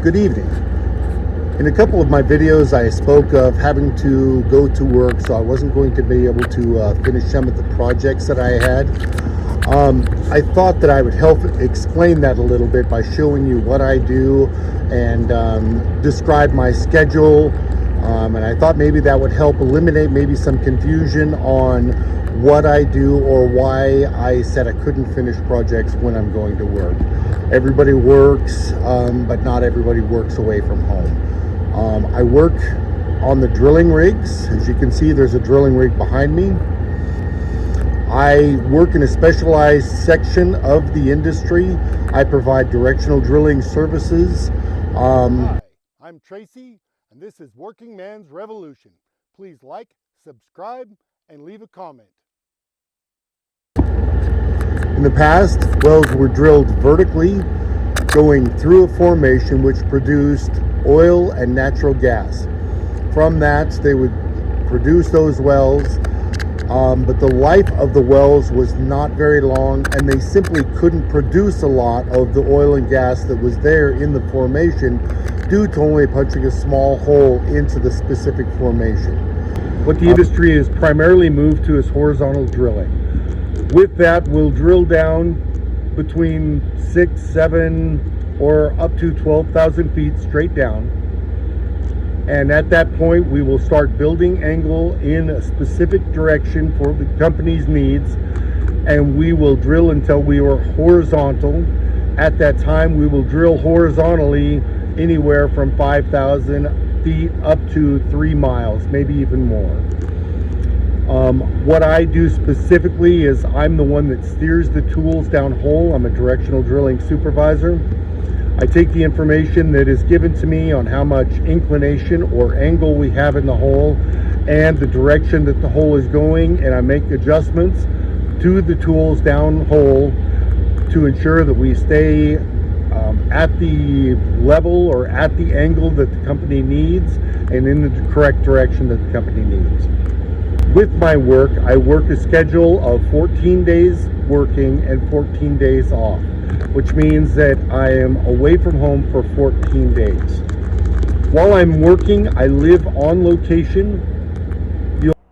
Good evening. In a couple of my videos I spoke of having to go to work, so I wasn't going to be able to finish some of the projects that I had. I thought that I would help explain that a little bit by showing you what I do and describe my schedule, and I thought maybe that would help eliminate maybe some confusion on what I do or why I said I couldn't finish projects when I'm going to work. Everybody works, but not everybody works away from home. I work on the drilling rigs. As you can see, there's a drilling rig behind me. I work in a specialized section of the industry. I provide directional drilling services. Hi, I'm Tracy, and this is Working Man's Revolution. Please like, subscribe, and leave a comment. In the past, wells were drilled vertically, going through a formation which produced oil and natural gas. From that, they would produce those wells, but the life of the wells was not very long, and they simply couldn't produce a lot of the oil and gas that was there in the formation due to only punching a small hole into the specific formation. What the industry has primarily moved to is horizontal drilling. With that, we'll drill down between 6, 7, or up to 12,000 feet straight down. And at that point, we will start building angle in a specific direction for the company's needs, and we will drill until we are horizontal. At that time, we will drill horizontally anywhere from 5,000 feet up to 3 miles, maybe even more. What I do specifically is I'm the one that steers the tools down hole. I'm a directional drilling supervisor. I take the information that is given to me on how much inclination or angle we have in the hole and the direction that the hole is going, and I make adjustments to the tools down hole to ensure that we stay at the level or at the angle that the company needs and in the correct direction that the company needs. With my work, I work a schedule of 14 days working and 14 days off, which means that I am away from home for 14 days. While I'm working, I live on location.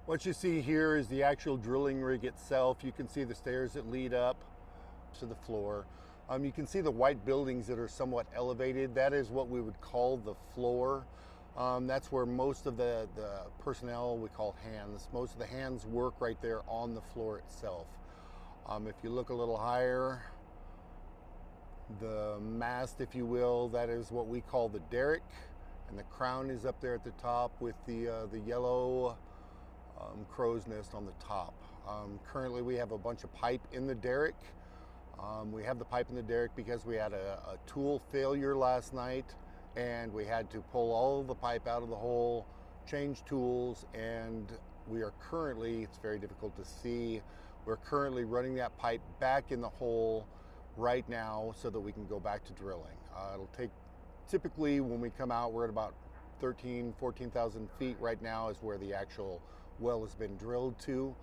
What you see here is the actual drilling rig itself. You can see the stairs that lead up to the floor. You can see the white buildings that are somewhat elevated. That is what we would call the floor. That's where most of the personnel, we call hands, most of the hands work right there on the floor itself. If you look a little higher, the mast, if you will, that is what we call the derrick, and the crown is up there at the top with the yellow crow's nest on the top. Currently we have a bunch of pipe in the derrick. We have the pipe in the derrick because we had a tool failure last night, and we had to pull all of the pipe out of the hole, change tools, and we are currently, it's very difficult to see, we're currently running that pipe back in the hole right now so that we can go back to drilling. It'll take, typically when we come out, we're at about 14,000 feet right now is where the actual well has been drilled to.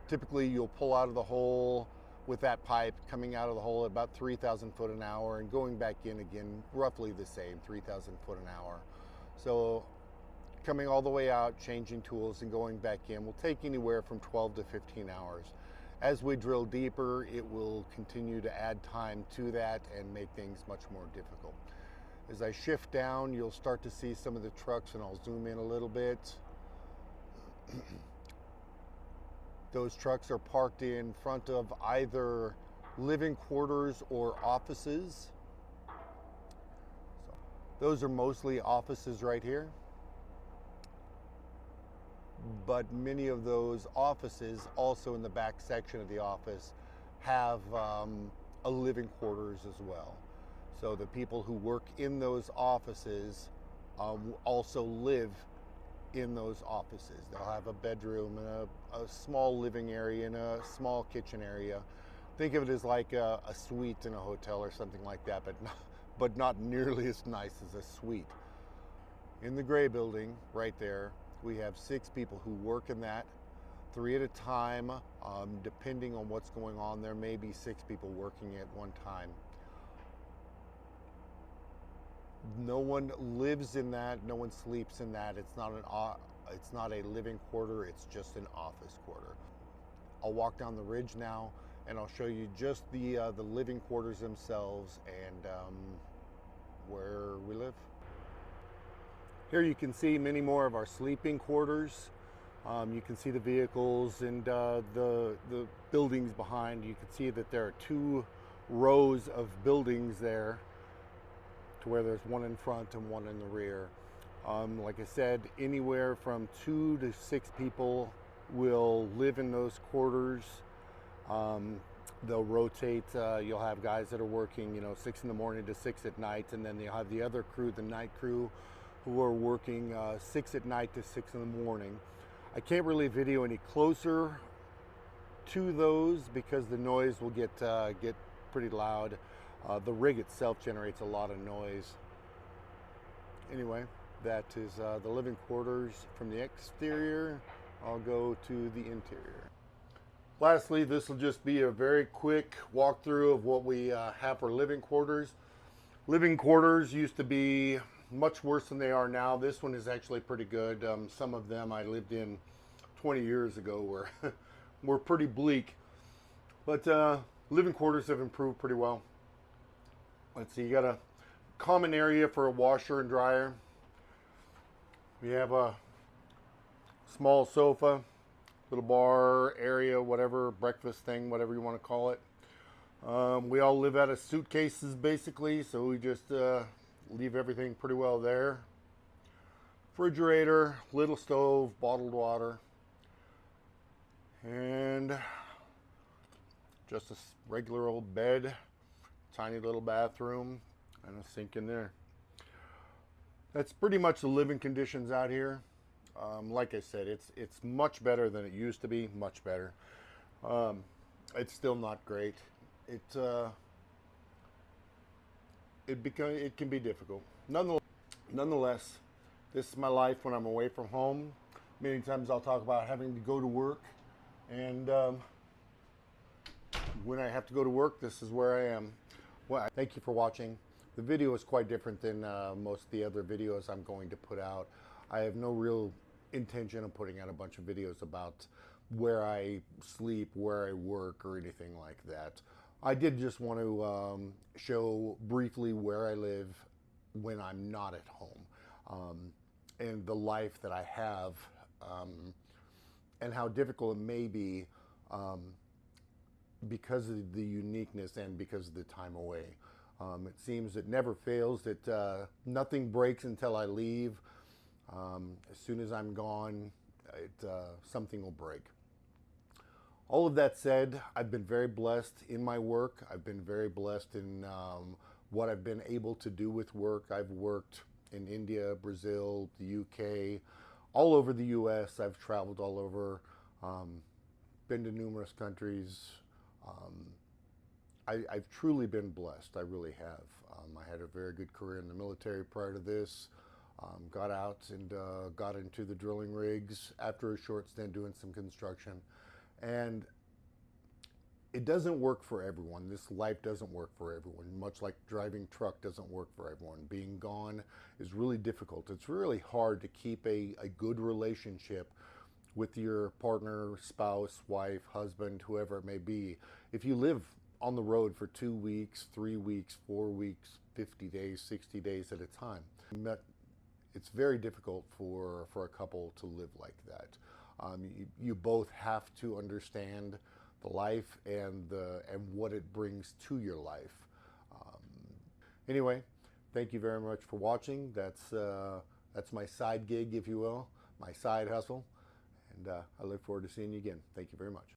Typically you'll pull out of the hole with that pipe coming out of the hole at about 3,000 foot an hour and going back in again roughly the same, 3,000 foot an hour. So coming all the way out, changing tools and going back in will take anywhere from 12 to 15 hours. As we drill deeper, it will continue to add time to that and make things much more difficult. As I shift down, you'll start to see some of the trucks, and I'll zoom in a little bit. Those trucks are parked in front of either living quarters or offices. So those are mostly offices right here. But many of those offices, also in the back section of the office, have a living quarters as well. So the people who work in those offices also live in those offices. They'll have a bedroom and a small living area and a small kitchen area. Think of it as like a suite in a hotel or something like that, but not nearly as nice as a suite. In the gray building right there, we have 6 people who work in that, 3 at a time. Depending on what's going on, there may be 6 people working at one time. No one lives in that. No one sleeps in that. It's not a living quarter. It's just an office quarter. I'll walk down the ridge now, and I'll show you just the living quarters themselves and where we live. Here you can see many more of our sleeping quarters. You can see the vehicles and the buildings behind. You can see that there are 2 rows of buildings there, to where there's one in front and one in the rear. Like I said, anywhere from 2 to 6 people will live in those quarters. They'll rotate. You'll have guys that are working, 6 in the morning to 6 at night, and then you'll have the other crew, the night crew, who are working 6 at night to 6 in the morning. I can't really video any closer to those because the noise will get pretty loud. The rig itself generates a lot of noise. Anyway, that is the living quarters from the exterior. I'll go to the interior. Lastly, this will just be a very quick walkthrough of what we have for living quarters. Living quarters used to be much worse than they are now. This one is actually pretty good. Some of them I lived in 20 years ago were pretty bleak. But living quarters have improved pretty well. Let's see, you got a common area for a washer and dryer. We have a small sofa, little bar area, whatever, breakfast thing, whatever you want to call it. We all live out of suitcases basically, so we just leave everything pretty well there. Refrigerator, little stove, bottled water, and just a regular old bed, tiny little bathroom, and a sink in there. That's pretty much the living conditions out here. Like I said, it's much better than it used to be, much better. It's still not great. It can be difficult. Nonetheless, this is my life when I'm away from home. Many times I'll talk about having to go to work, and when I have to go to work, this is where I am. Well, thank you for watching. The video is quite different than most of the other videos I'm going to put out. I have no real intention of putting out a bunch of videos about where I sleep, where I work, or anything like that. I did just want to show briefly where I live when I'm not at home, and the life that I have, and how difficult it may be because of the uniqueness and because of the time away. It seems it never fails that nothing breaks until I leave. As soon as I'm gone, something will break. All of that said, I've been very blessed in my work. I've been very blessed in what I've been able to do with work. I've worked in India, Brazil, the UK, all over the US. I've traveled all over, been to numerous countries. I've truly been blessed. I really have. I had a very good career in the military prior to this. Got out and got into the drilling rigs after a short stint doing some construction. And it doesn't work for everyone. This life doesn't work for everyone. Much like driving truck doesn't work for everyone. Being gone is really difficult. It's really hard to keep a good relationship with your partner, spouse, wife, husband, whoever it may be. If you live on the road for 2 weeks, 3 weeks, 4 weeks, 50 days, 60 days at a time, it's very difficult for a couple to live like that. You both have to understand the life and what it brings to your life. Anyway, thank you very much for watching. That's my side gig, if you will, my side hustle, and I look forward to seeing you again. Thank you very much.